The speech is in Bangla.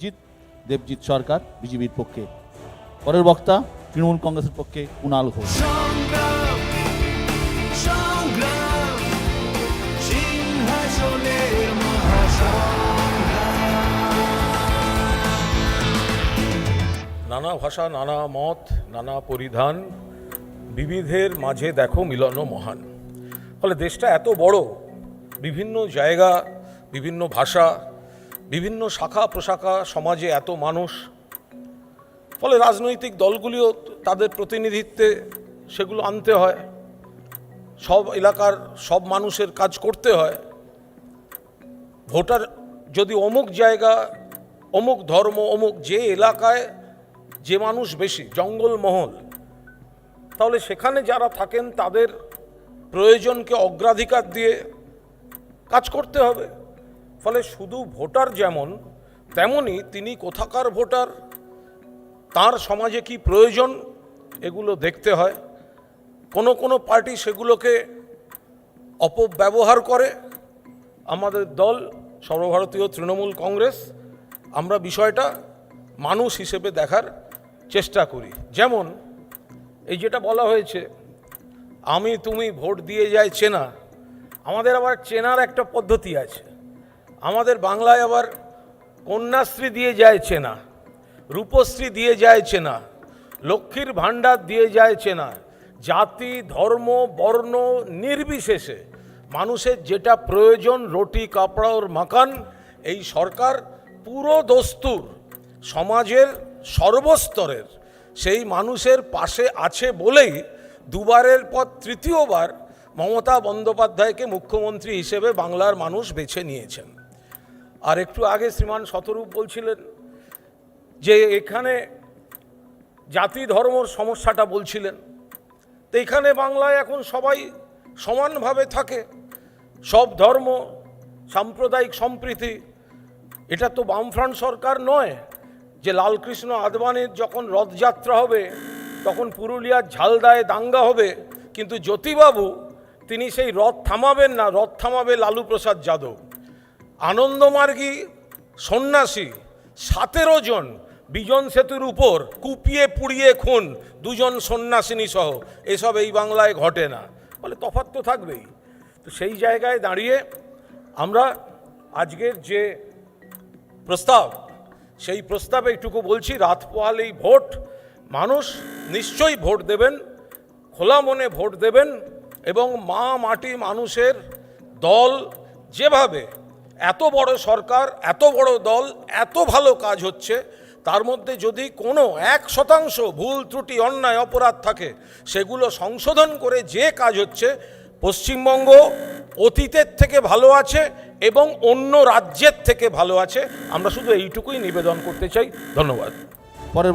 জিৎ দেবজিৎ সরকার বিজেপির পক্ষে। পরের বক্তা তৃণমূল কংগ্রেসের পক্ষে কুণাল ঘোষ। নানা ভাষা, নানা মত, নানা পরিধান, বিবিধের মাঝে দেখো মিলন মহান। ফলে দেশটা এত বড়, বিভিন্ন জায়গা, বিভিন্ন ভাষা, বিভিন্ন শাখা প্রশাখা, সমাজে এত মানুষ। ফলে রাজনৈতিক দলগুলিও তাদের প্রতিনিধিত্বে সেগুলো আনতে হয়, সব এলাকার সব মানুষের কাজ করতে হয়। ভোটার যদি অমুক জায়গা, অমুক ধর্ম, অমুক যে এলাকায় যে মানুষ বেশি, জঙ্গলমহল, তাহলে সেখানে যারা থাকেন তাদের প্রয়োজনকে অগ্রাধিকার দিয়ে কাজ করতে হবে। ফলে শুধু ভোটার যেমন, তেমনি তিনি কোথাকার ভোটার, তার সমাজে কি প্রয়োজন, এগুলো দেখতে হয়। কোনো পার্টি সেগুলোকে অপব্যবহার করে। আমাদের দল সর্বভারতীয় তৃণমূল কংগ্রেস, আমরা বিষয়টা মানুষ হিসেবে দেখার চেষ্টা করি। যেমন এই যেটা বলা হয়েছে, আমি তুমি ভোট দিয়ে যায় চেনা, আমাদের আবার চেনার একটা পদ্ধতি আছে। আমাদের বাংলায় আবার কন্যাশ্রী দিয়ে যায় চেনা, রূপশ্রী দিয়ে যায় চেনা, লক্ষ্মীর ভাণ্ডার দিয়ে যায় চেনা। জাতি, ধর্ম, বর্ণ নির্বিশেষে মানুষের যেটা প্রয়োজন, রুটি কাপড় ওর মাকান, এই সরকার পুরো দস্তুর সমাজের সর্বস্তরের সেই মানুষের পাশে আছে বলেই দুবারের পর তৃতীয়বার মমতা বন্দ্যোপাধ্যায়কে মুখ্যমন্ত্রী হিসেবে বাংলার মানুষ বেছে নিয়েছেন। আর একটু আগে শ্রীমান শতরূপ বলছিলেন যে এখানে জাতি ধর্মর সমস্যাটা বলছিলেন, তো এখানে বাংলায় এখন সবাই সমানভাবে থাকে, সব ধর্ম, সাম্প্রদায়িক সম্প্রীতি। এটা তো বামফ্রন্ট সরকার নয় যে লালকৃষ্ণ আদবানির যখন রথযাত্রা হবে তখন পুরুলিয়ার ঝালদায় দাঙ্গা হবে, কিন্তু জ্যোতিবাবু তিনি সেই রথ থামাবেন না, রথ থামাবে লালু প্রসাদ যাদব। আনন্দমার্গী সন্ন্যাসী 17 জন বিজন সেতুর উপর কুপিয়ে পুড়িয়ে খুন, 2 জন সন্ন্যাসিনী সহ, এসব এই বাংলায় ঘটে না। বলে তফাৎ তো থাকবেই। তো সেই জায়গায় দাঁড়িয়ে আমরা আজকের যে প্রস্তাব, সেই প্রস্তাবে একটুকু বলছি, রাত পোহালেই ভোট, মানুষ নিশ্চয়ই ভোট দেবেন, খোলা মনে ভোট দেবেন। এবং মা মাটি মানুষের দল যেভাবে, এত বড় সরকার, এত বড় দল, এত ভালো কাজ হচ্ছে, তার মধ্যে যদি কোনো 1% ভুল ত্রুটি, অন্যায়, অপরাধ থাকে, সেগুলো সংশোধন করে যে কাজ হচ্ছে, পশ্চিমবঙ্গ অতীতের থেকে ভালো আছে এবং অন্য রাজ্যের থেকে ভালো আছে। আমরা শুধু এইটুকুই নিবেদন করতে চাই। ধন্যবাদ। পরের